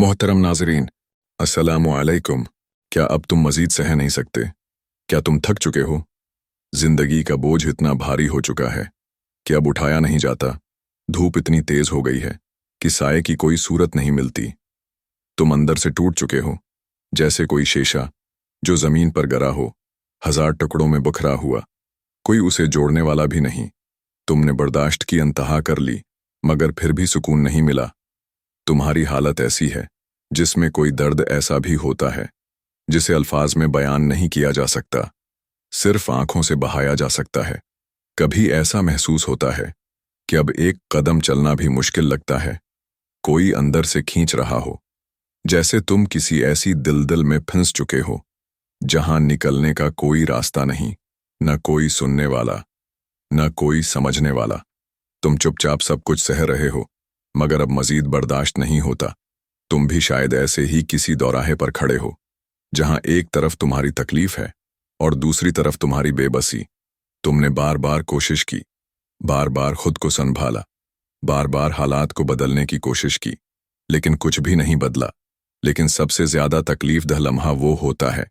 मोहतरम नाजरीन, अस्सलामु अलैकुम। क्या अब तुम मजीद सह नहीं सकते? क्या तुम थक चुके हो? जिंदगी का बोझ इतना भारी हो चुका है कि अब उठाया नहीं जाता। धूप इतनी तेज हो गई है कि साये की कोई सूरत नहीं मिलती। तुम अंदर से टूट चुके हो, जैसे कोई शीशा जो जमीन पर गिरा हो, 1000 टुकड़ों में बिखरा हुआ, कोई उसे जोड़ने वाला भी नहीं। तुमने बर्दाश्त की इंतहा कर ली, मगर फिर भी सुकून नहीं मिला। तुम्हारी हालत ऐसी है जिसमें कोई दर्द ऐसा भी होता है जिसे अल्फाज में बयान नहीं किया जा सकता, सिर्फ आंखों से बहाया जा सकता है। कभी ऐसा महसूस होता है कि अब एक कदम चलना भी मुश्किल लगता है। कोई अंदर से खींच रहा हो, जैसे तुम किसी ऐसी दलदल में फंस चुके हो जहां निकलने का कोई रास्ता नहीं, न कोई सुनने वाला, न कोई समझने वाला। तुम चुपचाप सब कुछ सह रहे हो, मगर अब मजीद बर्दाश्त नहीं होता। तुम भी शायद ऐसे ही किसी दौराहे पर खड़े हो, जहां एक तरफ तुम्हारी तकलीफ है और दूसरी तरफ तुम्हारी बेबसी। तुमने बार बार कोशिश की, बार बार खुद को संभाला, बार बार हालात को बदलने की कोशिश की, लेकिन कुछ भी नहीं बदला। लेकिन सबसे ज्यादा तकलीफ दह लम्हा वो होता है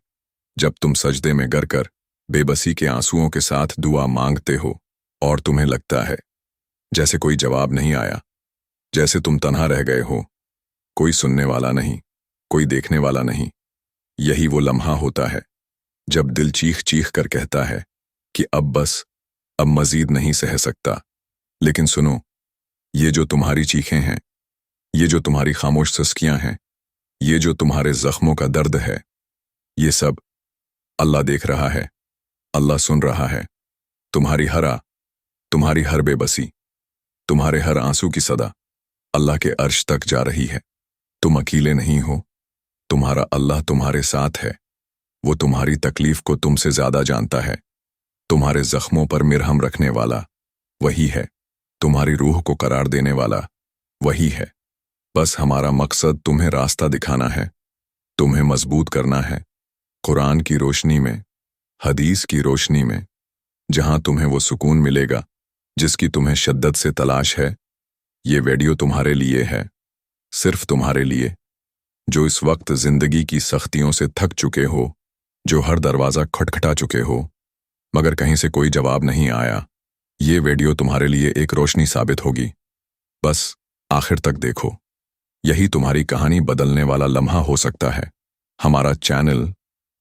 जब तुम सजदे में गिर कर बेबसी के आंसुओं के साथ दुआ मांगते हो और तुम्हें लगता है जैसे कोई जवाब नहीं आया, जैसे तुम तन्हा रह गए हो, कोई सुनने वाला नहीं, कोई देखने वाला नहीं। यही वो लम्हा होता है जब दिल चीख चीख कर कहता है कि अब बस, अब मजीद नहीं सह सकता। लेकिन सुनो, ये जो तुम्हारी चीखें हैं, ये जो तुम्हारी खामोश सस्कियां हैं, ये जो तुम्हारे जख्मों का दर्द है, ये सब अल्लाह देख रहा है, अल्लाह सुन रहा है। तुम्हारी हर बेबसी, तुम्हारे हर आंसू की सदा अल्लाह के अर्श तक जा रही है। तुम अकेले नहीं हो, तुम्हारा अल्लाह तुम्हारे साथ है। वो तुम्हारी तकलीफ को तुमसे ज्यादा जानता है। तुम्हारे जख्मों पर मिरहम रखने वाला वही है, तुम्हारी रूह को करार देने वाला वही है। बस हमारा मकसद तुम्हें रास्ता दिखाना है, तुम्हें मजबूत करना है, कुरान की रोशनी में, हदीस की रोशनी में, जहां तुम्हें वो सुकून मिलेगा जिसकी तुम्हें शिद्दत से तलाश है। ये वीडियो तुम्हारे लिए है, सिर्फ तुम्हारे लिए, जो इस वक्त जिंदगी की सख्तियों से थक चुके हो, जो हर दरवाजा खटखटा चुके हो मगर कहीं से कोई जवाब नहीं आया। ये वीडियो तुम्हारे लिए एक रोशनी साबित होगी। बस आखिर तक देखो, यही तुम्हारी कहानी बदलने वाला लम्हा हो सकता है। हमारा चैनल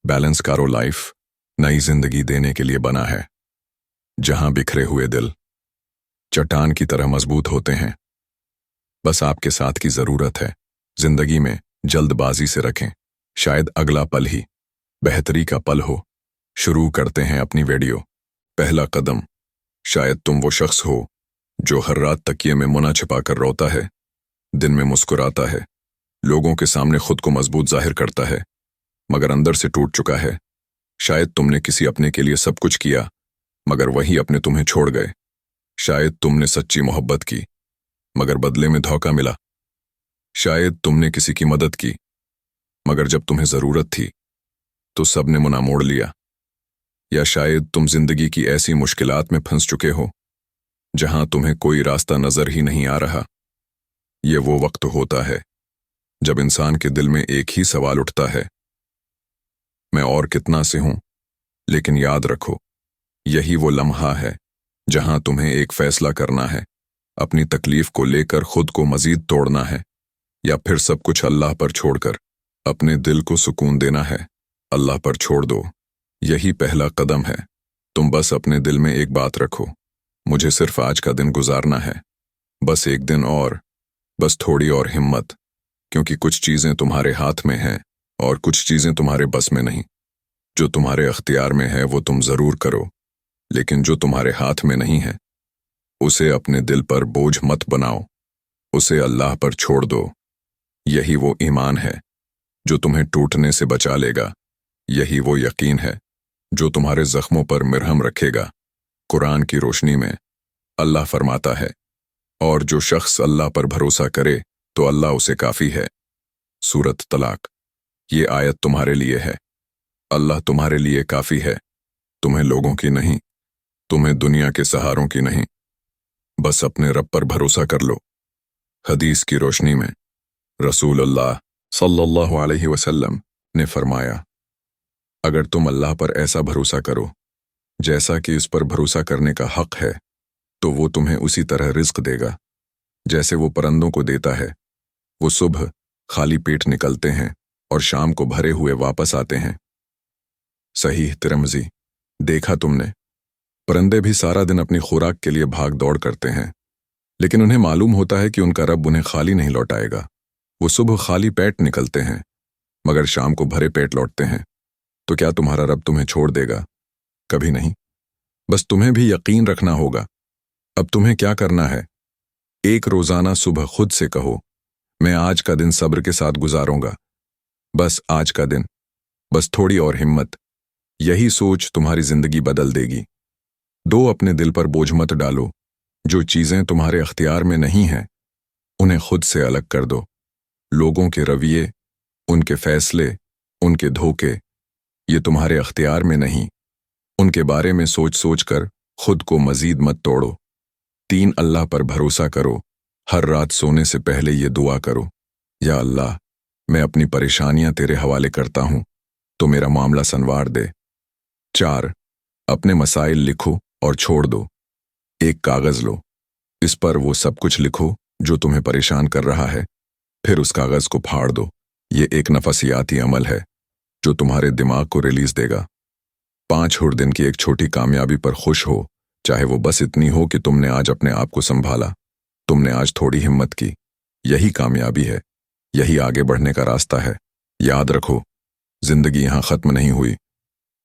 बैलेंस करो लाइफ नई जिंदगी देने के लिए बना है, जहां बिखरे हुए दिल चट्टान की तरह मजबूत होते हैं। बस आपके साथ की जरूरत है। जिंदगी में जल्दबाजी से रखें, शायद अगला पल ही बेहतरी का पल हो। शुरू करते हैं अपनी वीडियो। पहला कदम, शायद तुम वो शख्स हो जो हर रात तकिए में मुना छिपाकर रोता है, दिन में मुस्कुराता है, लोगों के सामने खुद को मजबूत जाहिर करता है, मगर अंदर से टूट चुका है। शायद तुमने किसी अपने के लिए सब कुछ किया, मगर वही अपने तुम्हें छोड़ गए। शायद तुमने सच्ची मोहब्बत की, मगर बदले में धोखा मिला। शायद तुमने किसी की मदद की, मगर जब तुम्हें जरूरत थी तो सबने मुना मोड़ लिया। या शायद तुम जिंदगी की ऐसी मुश्किलात में फंस चुके हो जहां तुम्हें कोई रास्ता नजर ही नहीं आ रहा। ये वो वक्त होता है जब इंसान के दिल में एक ही सवाल उठता है, मैं और कितना से हूं। लेकिन याद रखो, यही वो लम्हा है जहां तुम्हें एक फैसला करना है। अपनी तकलीफ को लेकर खुद को मजीद तोड़ना है, या फिर सब कुछ अल्लाह पर छोड़कर अपने दिल को सुकून देना है। अल्लाह पर छोड़ दो, यही पहला कदम है। तुम बस अपने दिल में एक बात रखो, मुझे सिर्फ आज का दिन गुजारना है, बस एक दिन और, बस थोड़ी और हिम्मत, क्योंकि कुछ चीजें तुम्हारे हाथ में हैं और कुछ चीजें तुम्हारे बस में नहीं। जो तुम्हारे अख्तियार में है वो तुम जरूर करो, लेकिन जो तुम्हारे हाथ में नहीं है उसे अपने दिल पर बोझ मत बनाओ, उसे अल्लाह पर छोड़ दो। यही वो ईमान है जो तुम्हें टूटने से बचा लेगा। यही वो यकीन है जो तुम्हारे जख्मों पर मिरहम रखेगा। कुरान की रोशनी में अल्लाह फरमाता है, और जो शख्स अल्लाह पर भरोसा करे तो अल्लाह उसे काफी है। सूरत तलाक। ये आयत तुम्हारे लिए है। अल्लाह तुम्हारे लिए काफी है, तुम्हें लोगों की नहीं, तुम्हें दुनिया के सहारों की नहीं। बस अपने रब पर भरोसा कर लो। हदीस की रोशनी में रसूलुल्लाह सल्लल्लाहु अलैहि वसल्लम ने फरमाया, अगर तुम अल्लाह पर ऐसा भरोसा करो जैसा कि इस पर भरोसा करने का हक है, तो वो तुम्हें उसी तरह रिज्क देगा जैसे वो परंदों को देता है। वो सुबह खाली पेट निकलते हैं और शाम को भरे हुए वापस आते हैं। सहीह तिरमिज़ी। देखा तुमने, परिंदे भी सारा दिन अपनी खुराक के लिए भाग दौड़ करते हैं, लेकिन उन्हें मालूम होता है कि उनका रब उन्हें खाली नहीं लौटाएगा। वो सुबह खाली पेट निकलते हैं मगर शाम को भरे पेट लौटते हैं। तो क्या तुम्हारा रब तुम्हें छोड़ देगा? कभी नहीं। बस तुम्हें भी यकीन रखना होगा। अब तुम्हें क्या करना है? एक रोजाना सुबह खुद से कहो, मैं आज का दिन सब्र के साथ गुजारूंगा। बस आज का दिन, बस थोड़ी और हिम्मत। यही सोच तुम्हारी जिंदगी बदल देगी। दो, अपने दिल पर बोझ मत डालो। जो चीजें तुम्हारे अख्तियार में नहीं हैं, उन्हें खुद से अलग कर दो। लोगों के रवैये, उनके फैसले, उनके धोखे, ये तुम्हारे अख्तियार में नहीं। उनके बारे में सोच सोच कर खुद को मजीद मत तोड़ो। 3, अल्लाह पर भरोसा करो। हर रात सोने से पहले ये दुआ करो, या अल्लाह, मैं अपनी परेशानियां तेरे हवाले करता हूं, तो मेरा मामला संवार दे। 4, अपने मसाइल लिखो और छोड़ दो। एक कागज लो, इस पर वो सब कुछ लिखो जो तुम्हें परेशान कर रहा है, फिर उस कागज को फाड़ दो। ये एक नफसियाती अमल है जो तुम्हारे दिमाग को रिलीज देगा। 5, हर दिन की एक छोटी कामयाबी पर खुश हो, चाहे वो बस इतनी हो कि तुमने आज अपने आप को संभाला, तुमने आज थोड़ी हिम्मत की। यही कामयाबी है, यही आगे बढ़ने का रास्ता है। याद रखो, जिंदगी यहां खत्म नहीं हुई।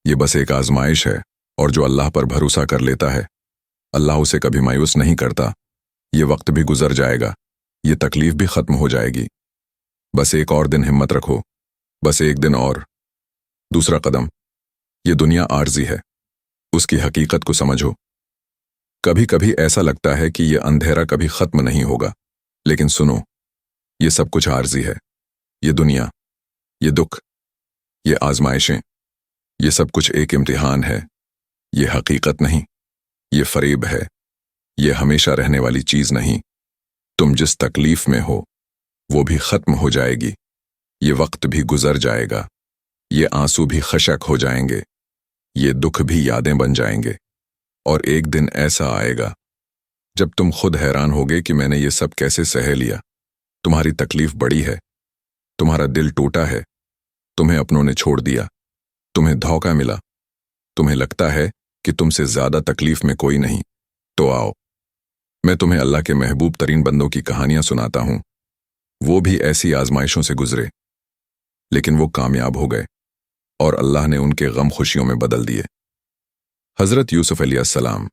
ये बस एक आजमाइश है, और जो अल्लाह पर भरोसा कर लेता है, अल्लाह उसे कभी मायूस नहीं करता। ये वक्त भी गुजर जाएगा, ये तकलीफ भी खत्म हो जाएगी। बस एक और दिन हिम्मत रखो, बस एक दिन और। दूसरा कदम, ये दुनिया आर्जी है, उसकी हकीकत को समझो। कभी कभी ऐसा लगता है कि ये अंधेरा कभी खत्म नहीं होगा, लेकिन सुनो, ये सब कुछ आर्जी है। ये दुनिया, ये दुख, ये आजमाइशें, ये सब कुछ एक इम्तिहान है। ये हकीकत नहीं, ये फरेब है। ये हमेशा रहने वाली चीज नहीं। तुम जिस तकलीफ में हो, वो भी खत्म हो जाएगी। ये वक्त भी गुजर जाएगा। ये आंसू भी खशक हो जाएंगे। ये दुख भी यादें बन जाएंगे। और एक दिन ऐसा आएगा जब तुम खुद हैरान होगे कि मैंने ये सब कैसे सह लिया। तुम्हारी तकलीफ बड़ी है, तुम्हारा दिल टूटा है, तुम्हें अपनों ने छोड़ दिया, तुम्हें धोखा मिला, तुम्हें लगता है कि तुमसे ज्यादा तकलीफ में कोई नहीं। तो आओ, मैं तुम्हें अल्लाह के महबूब तरीन बंदों की कहानियां सुनाता हूं। वो भी ऐसी आजमाइशों से गुजरे, लेकिन वो कामयाब हो गए और अल्लाह ने उनके गम खुशियों में बदल दिए। हजरत यूसुफ अलैहिस्सलाम,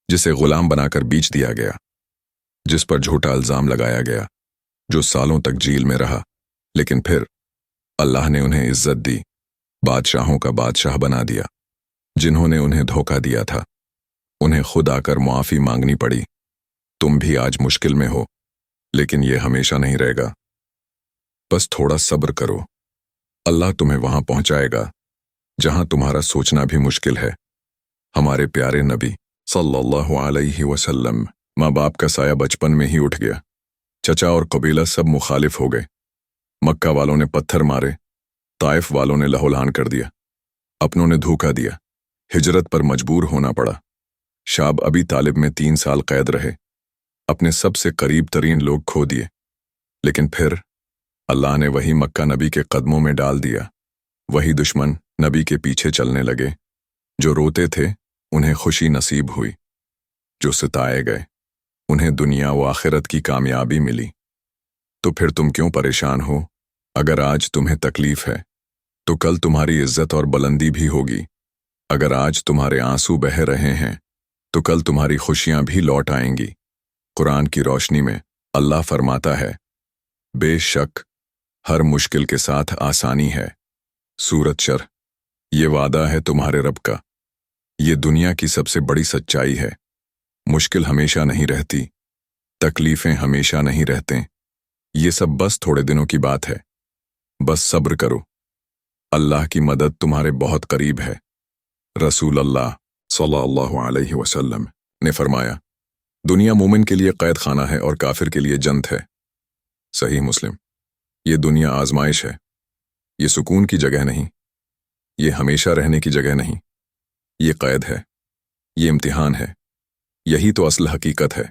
जिसे गुलाम बनाकर बेच दिया गया, जिस पर झूठा इल्जाम लगाया गया, जो सालों तक जेल में रहा, लेकिन फिर अल्लाह ने उन्हें इज्जत दी, बादशाहों का बादशाह बना दिया। जिन्होंने उन्हें धोखा दिया था, उन्हें खुद आकर मुआफी मांगनी पड़ी। तुम भी आज मुश्किल में हो, लेकिन ये हमेशा नहीं रहेगा। बस थोड़ा सब्र करो, अल्लाह तुम्हें वहां पहुंचाएगा जहां तुम्हारा सोचना भी मुश्किल है। हमारे प्यारे नबी सल्लल्लाहु अलैहि वसल्लम, माँ बाप का साया बचपन में ही उठ गया। चचा और कबीला सब मुखालिफ हो गए। मक्का वालों ने पत्थर मारे, ताइफ वालों ने लहौलान कर दिया, अपनों ने धोखा दिया, हिजरत पर मजबूर होना पड़ा। शाब अबी तालिब में 3 साल कैद रहे, अपने सबसे करीब तरीन लोग खो दिए। लेकिन फिर अल्लाह ने वही मक्का नबी के कदमों में डाल दिया। वही दुश्मन नबी के पीछे चलने लगे। जो रोते थे उन्हें खुशी नसीब हुई, जो सताए गए उन्हें दुनिया व आखिरत की कामयाबी मिली। तो फिर तुम क्यों परेशान हो? अगर आज तुम्हें तकलीफ है, तो कल तुम्हारी इज्जत और बुलंदी भी होगी। अगर आज तुम्हारे आंसू बह रहे हैं, तो कल तुम्हारी खुशियां भी लौट आएंगी। कुरान की रोशनी में अल्लाह फरमाता है, बेशक हर मुश्किल के साथ आसानी है। सूरत शर, ये वादा है तुम्हारे रब का। ये दुनिया की सबसे बड़ी सच्चाई है। मुश्किल हमेशा नहीं रहती, तकलीफें हमेशा नहीं रहते। ये सब बस थोड़े दिनों की बात है। बस सब्र करो, अल्लाह की मदद तुम्हारे बहुत करीब है। रसूल अल्लाह सल्लल्लाहु अलैहि वसल्लम ने फरमाया, दुनिया मोमिन के लिए कैद खाना है और काफिर के लिए जन्नत है। सही मुस्लिम। یہ دنیا آزمائش ہے، یہ سکون کی جگہ نہیں، یہ ہمیشہ رہنے کی جگہ نہیں، یہ قید ہے، یہ امتحان ہے، یہی تو اصل حقیقت ہے۔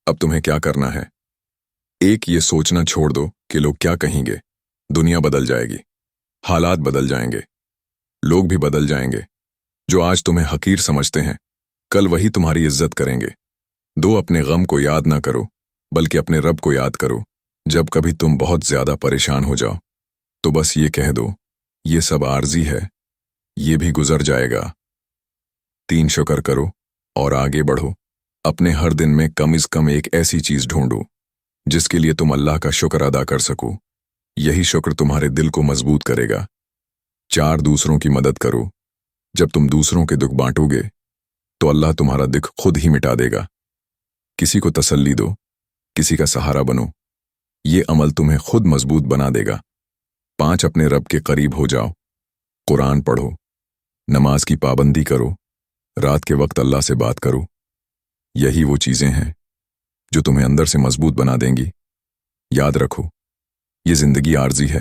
اب تمہیں کیا کرنا ہے؟ ایک، یہ سوچنا چھوڑ دو کہ لوگ کیا کہیں گے۔ دنیا بدل جائے گی، حالات بدل جائیں گے، لوگ بھی بدل جائیں گے۔ جو آج تمہیں حقیر سمجھتے ہیں، کل وہی تمہاری عزت کریں گے۔ دو، اپنے غم کو یاد نہ کرو، بلکہ اپنے رب کو یاد کرو۔ جب کبھی تم بہت زیادہ پریشان ہو جاؤ تو بس یہ کہہ دو، یہ سب عارضی ہے، یہ بھی گزر جائے گا۔ 3، شکر کرو اور آگے بڑھو۔ اپنے ہر دن میں کم از کم ایک ایسی چیز ڈھونڈو جس کے لیے تم اللہ کا شکر ادا کر سکو۔ یہی شکر تمہارے دل کو مضبوط کرے گا۔ 4، دوسروں کی مدد کرو۔ جب تم دوسروں کے دکھ بانٹو گے تو اللہ تمہارا دکھ خود ہی مٹا دے گا۔ کسی کو تسلی دو، کسی کا سہارا بنو، یہ عمل تمہیں خود مضبوط بنا دے گا۔ 5، اپنے رب کے قریب ہو جاؤ۔ قرآن پڑھو، نماز کی پابندی کرو، رات کے وقت اللہ سے بات کرو۔ یہی وہ چیزیں ہیں جو تمہیں اندر سے مضبوط بنا دیں گی۔ یاد رکھو، یہ زندگی عارضی ہے،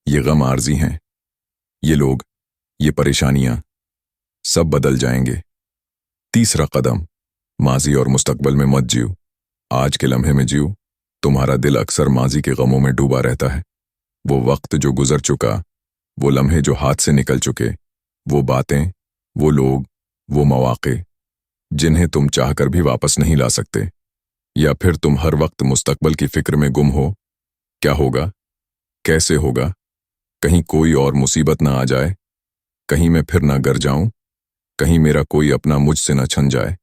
یہ غم عارضی ہیں، یہ لوگ، یہ پریشانیاں سب بدل جائیں گے۔ 3 قدم، ماضی اور مستقبل میں مت جیو، آج کے لمحے میں جیو۔ تمہارا دل اکثر ماضی کے غموں میں ڈوبا رہتا ہے۔ وہ وقت جو گزر چکا، وہ لمحے جو ہاتھ سے نکل چکے، وہ باتیں، وہ لوگ، وہ مواقع جنہیں تم چاہ کر بھی واپس نہیں لا سکتے۔ یا پھر تم ہر وقت مستقبل کی فکر میں گم ہو، کیا ہوگا، کیسے ہوگا، کہیں کوئی اور مصیبت نہ آ جائے، کہیں میں پھر نہ گر جاؤں، کہیں میرا کوئی اپنا مجھ سے نہ چھن جائے۔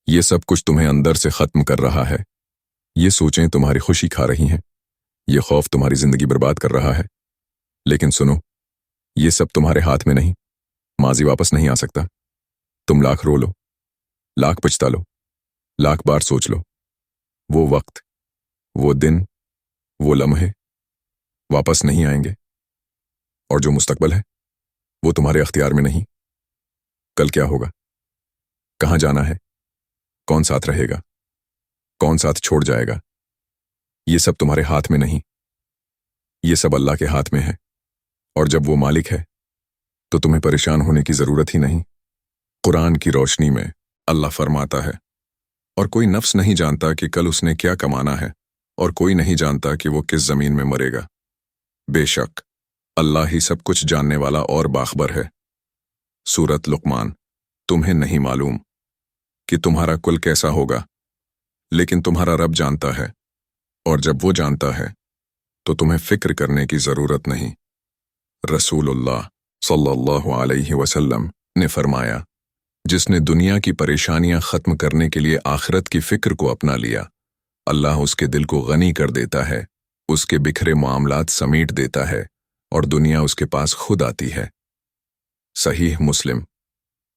یہ سب کچھ تمہیں اندر سے ختم کر رہا ہے۔ یہ سوچیں تمہاری خوشی کھا رہی ہیں، یہ خوف تمہاری زندگی برباد کر رہا ہے۔ لیکن سنو، یہ سب تمہارے ہاتھ میں نہیں۔ ماضی واپس نہیں آ سکتا۔ تم لاکھ رو لو، لاکھ پچھتا لو، لاکھ بار سوچ لو، وہ وقت، وہ دن، وہ لمحے واپس نہیں آئیں گے۔ اور جو مستقبل ہے وہ تمہارے اختیار میں نہیں۔ کل کیا ہوگا، کہاں جانا ہے، کون ساتھ رہے گا، کون ساتھ چھوڑ جائے گا، یہ سب تمہارے ہاتھ میں نہیں، یہ سب اللہ کے ہاتھ میں ہے۔ اور جب وہ مالک ہے تو تمہیں پریشان ہونے کی ضرورت ہی نہیں۔ قرآن کی روشنی میں اللہ فرماتا ہے، اور کوئی نفس نہیں جانتا کہ کل اس نے کیا کمانا ہے، اور کوئی نہیں جانتا کہ وہ کس زمین میں مرے گا۔ بے شک اللہ ہی سب کچھ جاننے والا اور باخبر ہے۔ سورۃ لقمان۔ تمہیں نہیں معلوم کہ تمہارا کل کیسا ہوگا، لیکن تمہارا رب جانتا ہے، اور جب وہ جانتا ہے تو تمہیں فکر کرنے کی ضرورت نہیں۔ رسول اللہ صلی اللہ علیہ وسلم نے فرمایا، جس نے دنیا کی پریشانیاں ختم کرنے کے لیے آخرت کی فکر کو اپنا لیا، اللہ اس کے دل کو غنی کر دیتا ہے، اس کے بکھرے معاملات سمیٹ دیتا ہے، اور دنیا اس کے پاس خود آتی ہے۔ صحیح مسلم۔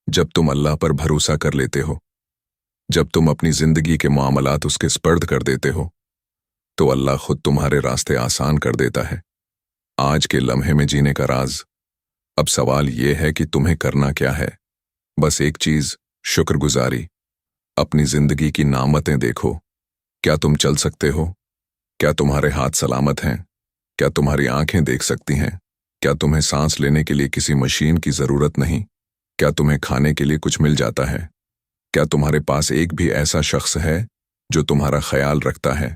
جب تم اللہ پر بھروسہ کر لیتے ہو، جب تم اپنی زندگی کے معاملات اس کے سپرد کر دیتے ہو، تو اللہ خود تمہارے راستے آسان کر دیتا ہے۔ آج کے لمحے میں جینے کا راز، اب سوال یہ ہے کہ تمہیں کرنا کیا ہے؟ بس ایک چیز، شکر گزاری۔ اپنی زندگی کی نعمتیں دیکھو۔ کیا تم چل سکتے ہو؟ کیا تمہارے ہاتھ سلامت ہیں؟ کیا تمہاری آنکھیں دیکھ سکتی ہیں؟ کیا تمہیں سانس لینے کے لیے کسی مشین کی ضرورت نہیں؟ کیا تمہیں کھانے کے لیے کچھ مل جاتا ہے؟ کیا تمہارے پاس ایک بھی ایسا شخص ہے جو تمہارا خیال رکھتا ہے؟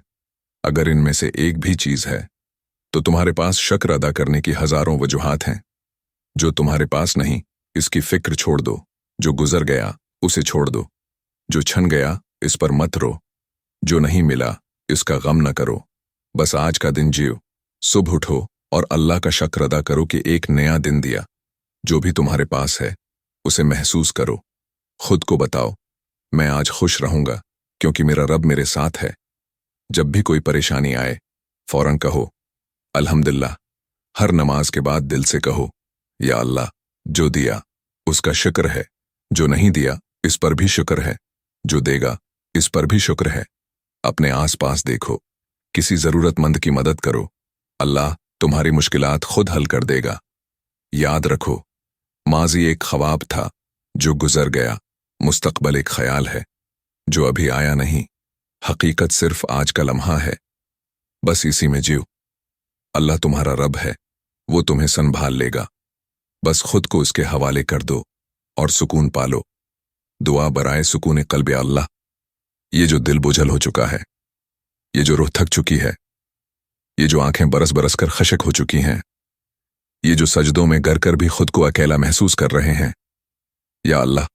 اگر ان میں سے ایک بھی چیز ہے تو تمہارے پاس شکر ادا کرنے کی ہزاروں وجوہات ہیں۔ جو تمہارے پاس نہیں، اس کی فکر چھوڑ دو۔ جو گزر گیا اسے چھوڑ دو۔ جو چھن گیا اس پر مت رو۔ جو نہیں ملا اس کا غم نہ کرو۔ بس آج کا دن جیو۔ صبح اٹھو اور اللہ کا شکر ادا کرو کہ ایک نیا دن دیا۔ جو بھی تمہارے پاس ہے اسے محسوس کرو۔ خود کو بتاؤ، میں آج خوش رہوں گا کیونکہ میرا رب میرے ساتھ ہے۔ جب بھی کوئی پریشانی آئے فوراً کہو الحمدللہ۔ ہر نماز کے بعد دل سے کہو یا اللہ، جو دیا اس کا شکر ہے، جو نہیں دیا اس پر بھی شکر ہے، جو دے گا اس پر بھی شکر ہے۔ اپنے آس پاس دیکھو، کسی ضرورت مند کی مدد کرو، اللہ تمہاری مشکلات خود حل کر دے گا۔ یاد رکھو، ماضی ایک خواب تھا جو گزر گیا، مستقبل ایک خیال ہے جو ابھی آیا نہیں، حقیقت صرف آج کا لمحہ ہے۔ بس اسی میں جیو۔ अल्लाह तुम्हारा रब है, वो तुम्हें संभाल लेगा। बस खुद को उसके हवाले कर दो और सुकून पालो। दुआ बराए सुकून क़ल्ब अल्लाह। ये जो दिल बोझल हो चुका है, ये जो रूह थक चुकी है, ये जो आंखें बरस बरस कर खशक हो चुकी हैं, ये जो सजदों में गर कर भी खुद को अकेला महसूस कर रहे हैं, या अल्लाह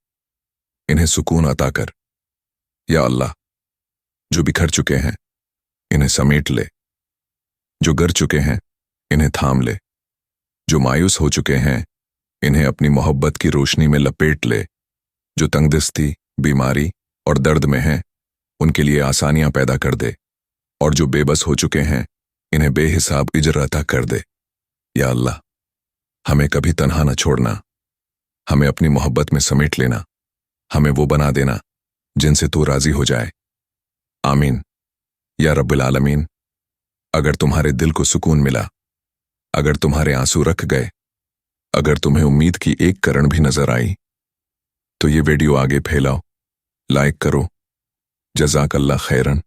इन्हें सुकून अता कर। या अल्लाह जो बिखर चुके हैं इन्हें समेट ले, जो गर चुके हैं इन्हें थाम ले, जो मायूस हो चुके हैं इन्हें अपनी मोहब्बत की रोशनी में लपेट ले, जो तंगदस्ती, बीमारी और दर्द में हैं उनके लिए आसानियां पैदा कर दे, और जो बेबस हो चुके हैं इन्हें बेहिसाब इजर अता कर दे। या अल्लाह हमें कभी तन्हा न छोड़ना, हमें अपनी मोहब्बत में समेट लेना, हमें वो बना देना जिनसे तू राजी हो जाए। आमीन या रब्बुल आलमीन। अगर तुम्हारे दिल को सुकून मिला, अगर तुम्हारे आंसू रख गए, अगर तुम्हें उम्मीद की एक किरण भी नजर आई, तो ये वीडियो आगे फैलाओ, लाइक करो। जज़ाकल्लाह खैरन।